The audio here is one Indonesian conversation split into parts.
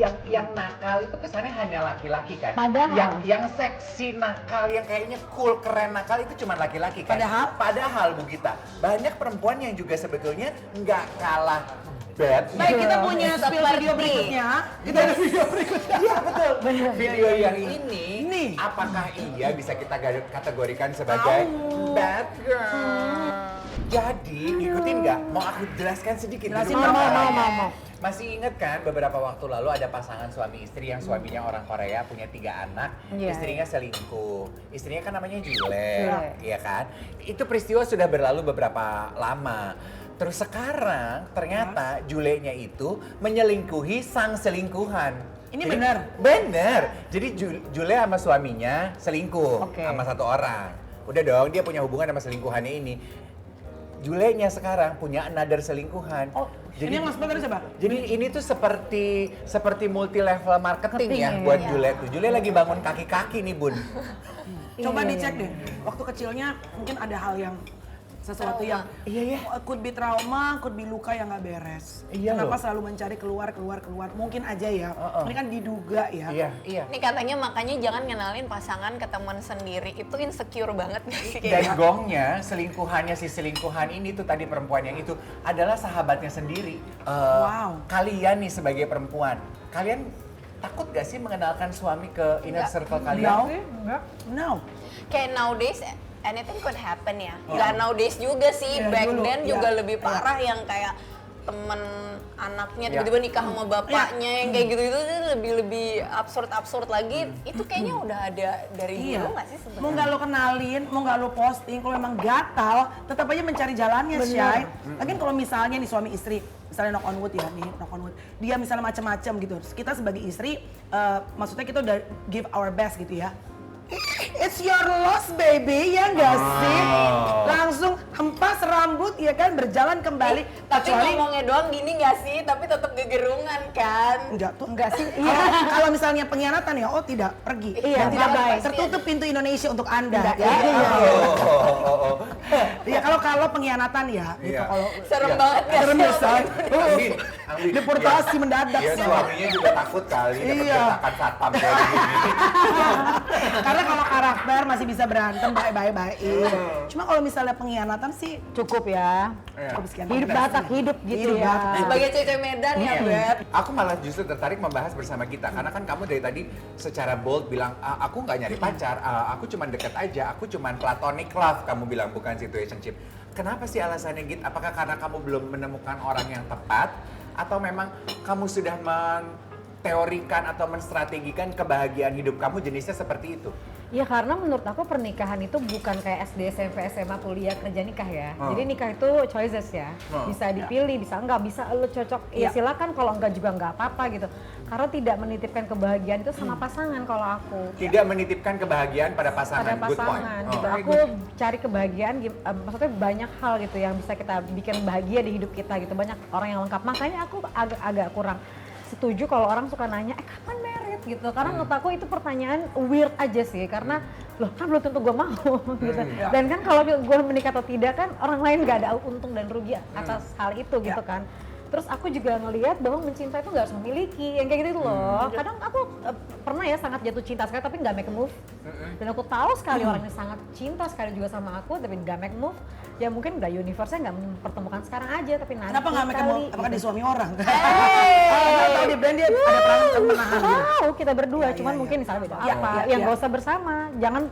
yang nakal itu kesannya hanya laki-laki kan. Padahal. Yang seksi nakal, yang kayaknya cool, keren nakal itu cuma laki-laki kan. Padahal Bu Gita, banyak perempuan yang juga sebetulnya nggak kalah bad. Baik, kita punya spill video berikutnya. Kita ada video berikutnya. Iya betul. Bener. Video yang ini, apakah iya bisa kita kategorikan sebagai bad girl? Jadi, ikutin nggak? Mau aku jelaskan sedikit? Jelasin dulu dong, masalahnya. mau. Masih ingat kan beberapa waktu lalu ada pasangan suami istri yang suaminya orang Korea, punya 3 anak, Iya. istrinya selingkuh. Istrinya kan namanya Jule, iya kan? Itu peristiwa sudah berlalu beberapa lama. Terus sekarang ternyata Julenya itu menyelingkuhi sang selingkuhan. Ini benar? Bener. Jadi Jule sama suaminya selingkuh Oke. sama satu orang. Udah dong, dia punya hubungan sama selingkuhannya ini. Julenya sekarang punya another selingkuhan. Oh, ini yang Mas Bel tadi siapa? Jadi ini tuh seperti multi level marketing ya Marketing, buat iya. Jule tuh. Jule lagi bangun kaki-kaki nih Bun. Coba Iya, dicek iya. deh. Waktu kecilnya mungkin ada hal yang sesuatu yang Iya. could be trauma, could be luka yang nggak beres. Iya Kenapa loh. selalu mencari keluar? Mungkin aja ya. Ini kan diduga ya. Iya. Ini katanya makanya jangan ngenalin pasangan ke teman sendiri, itu insecure banget gak sih Dan kayaknya? gongnya, selingkuhannya si selingkuhan ini tuh tadi perempuan yang itu adalah sahabatnya sendiri. Wow. Kalian nih sebagai perempuan, kalian takut gak sih mengenalkan suami ke inner circle kalian? No. Kayak nowadays anything could happen ya. Nggak nowadays juga sih, Iya, back dulu, then iya. juga lebih parah yang kayak temen anaknya tiba-tiba nikah sama bapaknya yang kayak gitu itu lebih absurd lagi. Itu kayaknya udah ada dari dulu nggak sih sebenarnya? Mau nggak lo kenalin, mau nggak lo posting, kalau memang gatal, tetap aja mencari jalannya, Syai. Lagian kalau misalnya nih suami istri, misalnya knock on wood ya nih, knock on wood, dia misalnya macam-macam gitu. Terus kita sebagai istri, maksudnya kita udah give our best gitu ya. It's your loss baby, ya nggak sih? Langsung hempas rambut ya kan, berjalan kembali. Tapi ngomongnya doang gini nggak sih? Tapi tetap gegerungan kan? Enggak sih. Kalau misalnya pengkhianatan ya, oh tidak pergi. Iya, Dan tidak bye-bye. baik. Tertutup pintu Indonesia untuk Anda. Ya. Ya kalau pengkhianatan ya, gitu. Iya. Kalau Serem banget ya. serem ya, Say. Anggi, Deportasi mendadak Iya, sih. suaminya juga takut kali dapat Iya. getakan satpam kayak gini. Karena kalau karakter masih bisa berantem baik-baik. Cuma kalau misalnya pengkhianatan sih Cukup ya. Iya. sekian Hidup best. Batak, hidup gitu ya. Batak. Sebagai cewek Medan ya, Beb. Aku malah justru tertarik membahas bersama kita karena kan kamu dari tadi secara bold bilang aku nggak nyari pacar, aku cuma deket aja, aku cuma platonic love kamu bilang bukan situationship. Kenapa sih alasannya Git? Apakah karena kamu belum menemukan orang yang tepat atau memang kamu sudah menteorikan atau menstrategikan kebahagiaan hidup kamu jenisnya seperti itu? Ya karena menurut aku pernikahan itu bukan kayak SD, SMP, SMA, kuliah, kerja, nikah ya. Jadi nikah itu choices ya. Bisa dipilih, bisa enggak, bisa lo cocok. Ya silakan, kalau enggak juga enggak apa-apa gitu. Karena tidak menitipkan kebahagiaan itu sama pasangan kalau aku. Tidak menitipkan kebahagiaan pada pasangan. Pada Good point. pasangan gitu. Aku cari kebahagiaan, maksudnya banyak hal gitu yang bisa kita bikin bahagia di hidup kita gitu. Banyak orang yang lengkap. Makanya aku agak kurang setuju kalau orang suka nanya, kapan married gitu. Karena menurut aku itu pertanyaan weird aja sih. Karena loh kan belum tentu gue mau gitu. Dan kan kalau gue menikah atau tidak kan orang lain gak ada untung dan rugi atas hal itu gitu kan. Terus aku juga ngelihat bahwa mencinta itu nggak harus memiliki, yang kayak gitu loh. Kadang aku pernah ya sangat jatuh cinta sekali tapi nggak make a move. Dan aku tahu sekali orang yang sangat cinta sekali juga sama aku tapi nggak make move. Ya mungkin udah universe-nya nggak mempertemukan sekarang aja tapi nanti Kenapa nggak make a move? Apakah dia suami orang? Tahu di brand dia ada peran menahan dia. Tahu kita berdua, cuman mungkin misalnya beda apa, yang nggak usah bersama. Jangan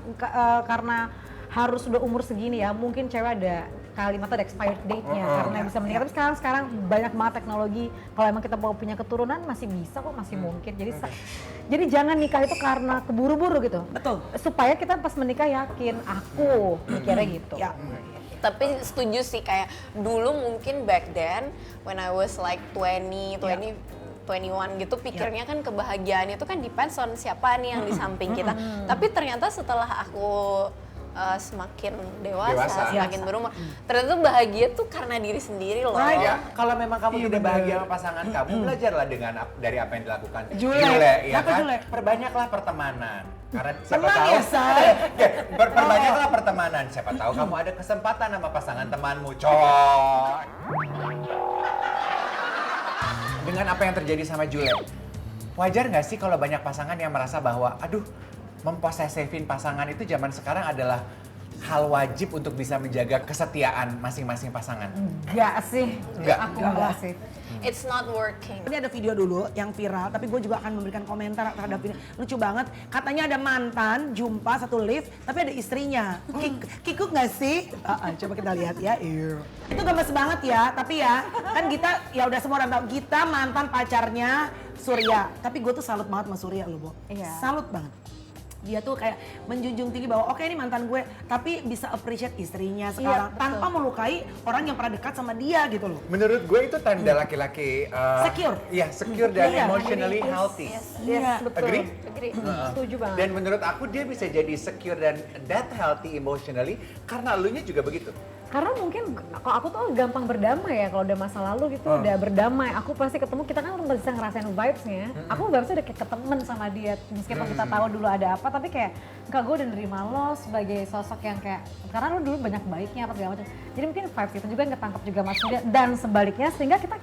karena harus sudah umur segini ya, mungkin cewek ada kalimat ada expired date-nya karena bisa menikah. Tapi sekarang banyak banget teknologi. Kalau emang kita mau punya keturunan masih bisa kok, masih mungkin. Jadi jangan nikah itu karena keburu-buru gitu. Betul. Supaya kita pas menikah yakin aku mikirnya gitu. Ya. Tapi setuju sih, kayak dulu mungkin back then when I was like 20, 21 gitu, pikirnya kan kebahagiaan itu kan depends on siapa nih yang di samping kita. Tapi ternyata setelah aku semakin dewasa, semakin berumur, ternyata bahagia tuh karena diri sendiri loh. Ya, kalau memang kamu tidak bahagia sama pasangan kamu, belajarlah dari apa yang dilakukan Jule. ya Siapa kan? Jule? Perbanyaklah pertemanan. Karena siapa Tenang tahu, ya, Say. perbanyaklah pertemanan. Siapa tahu kamu ada kesempatan sama pasangan temanmu, coy. Dengan apa yang terjadi sama Jule, wajar nggak sih kalau banyak pasangan yang merasa bahwa, aduh, memposesifin pasangan itu zaman sekarang adalah hal wajib untuk bisa menjaga kesetiaan masing-masing pasangan? Enggak sih. Enggak? Aku enggak sih. It's not working. Ini ada video dulu yang viral, tapi gue juga akan memberikan komentar terhadap ini. Lucu banget, katanya ada mantan jumpa satu lift, tapi ada istrinya. Kikuk nggak sih? Coba kita lihat ya. Itu gemes banget ya, tapi ya kan kita ya udah semua orang tahu kita mantan pacarnya Surya. Tapi gue tuh salut banget sama Surya loh, Bo. Iya. Salut banget. Dia tuh kayak menjunjung tinggi bahwa oke ini mantan gue, tapi bisa appreciate istrinya sekarang betul. tanpa melukai orang yang pernah dekat sama dia gitu loh. Menurut gue itu tanda laki-laki Secure. Iya, secure dan Iya. emotionally healthy. Iya. Betul. Agree? Agree. Setuju banget. Dan menurut aku dia bisa jadi secure dan that healthy emotionally karena elunya juga begitu. Karena mungkin kalau aku tuh gampang berdamai ya kalau udah masa lalu gitu udah berdamai. Aku pasti ketemu, kita kan bisa ngerasain vibes-nya. Aku vibes-nya udah kayak ketemen sama dia. Meskipun kita tahu dulu ada apa, tapi kayak enggak, gue udah nerima lo sebagai sosok yang kayak, karena lo dulu banyak baiknya apa segala macam. Jadi mungkin vibes itu juga yang ketangkep juga Mas Surya. Dan sebaliknya sehingga kita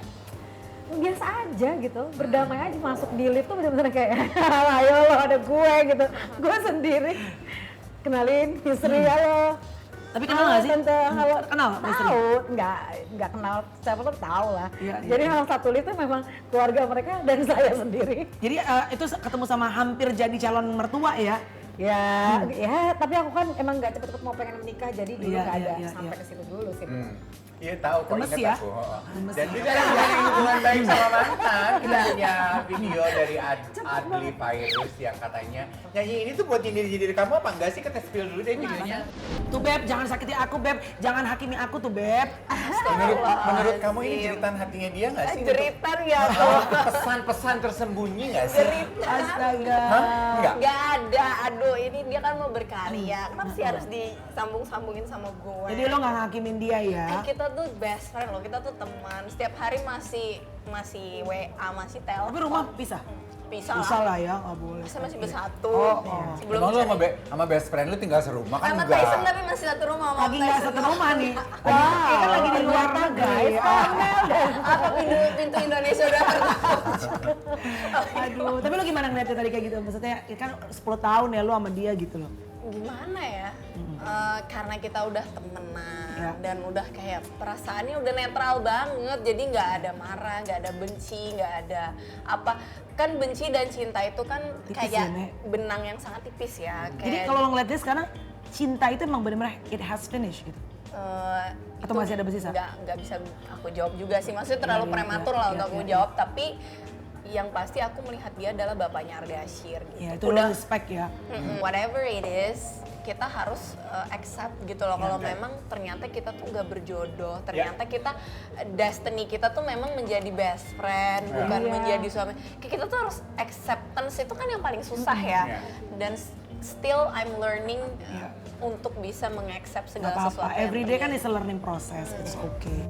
biasa aja gitu, berdamai aja, masuk di lift tuh bener-bener kayak ayo lo ada gue gitu. Gue sendiri kenalin istri lo. Tapi kenal nggak sih? Tante, halo. Kenal sama istri? Tahu, nggak kenal siapa tuh tahu lah. Iya, iya. Jadi hal satu itu memang keluarga mereka dan saya sendiri. Jadi itu ketemu sama hampir jadi calon mertua ya? Ya, ya, tapi aku kan emang nggak cepet-cepet mau pengen menikah, jadi dulu Iya, nggak ada iya, sampai iya. ke situ dulu sih. Iya tahu kok, Gemes ingat ya? aku. Gemes Dan ya? juga yang hubungan baik sama mantan, kita punya video dari Adli Virus yang katanya nyanyi ini tuh buat nyindir-nyindir kamu apa enggak sih? Kita spill dulu deh videonya. Tuh Beb, jangan sakiti aku Beb, jangan hakimi aku tuh Beb. Menurut kamu ini jeritan hatinya dia nggak sih? Jeritan ya tuh. Pesan-pesan tersembunyi nggak sih? Astaga. Hah? Enggak? Gak ada, aduh ini dia kan mau berkarya. Kenapa sih harus disambung-sambungin sama gue? Jadi lo nggak hakimin dia ya? Kita tuh best friend loh, kita tuh teman. Setiap hari masih WA, masih telepon. Tapi rumah pisah? Pisah Bisa lah. lah ya, nggak boleh. Saya masih bersatu. Oh. Sebelum Emang lu bisa sama best friend lu tinggal serumah kan sama enggak? Tyson tapi masih satu rumah sama Lagi nggak Tyson. satu rumah nih. Dia kan lagi di luar negeri. Apa pintu Indonesia udah Aduh, tapi lo gimana ngeliatnya tadi kayak gitu? Maksudnya ya kan 10 tahun ya lo sama dia gitu loh. gimana ya? Karena kita udah temenan Ya. dan udah kayak perasaannya udah netral banget, jadi nggak ada marah, nggak ada benci, nggak ada apa. Kan benci dan cinta itu kan Tipis kayak ya, Nek? benang yang sangat tipis ya. Jadi kalau lo ngeliat dia sekarang, cinta itu emang bener-bener it has finished gitu. Atau itu masih ada bersisa? Nggak bisa aku jawab juga sih, maksudnya terlalu Iya, prematur iya, lah iya, untuk aku iya, jawab. Tapi yang pasti aku melihat dia adalah bapaknya Ardashir gitu. Ya itu lo respect ya. Whatever it is, kita harus accept gitu loh. Kalau memang ternyata kita tuh nggak berjodoh, ternyata kita destiny kita tuh memang menjadi best friend, bukan Iya. menjadi suami. Kayak kita tuh harus acceptance, itu kan yang paling susah ya. Iya. Dan still I'm learning untuk bisa mengaccept Gak segala apa-apa, sesuatu. yang everyday kan terjadi. is a learning process, it's okay.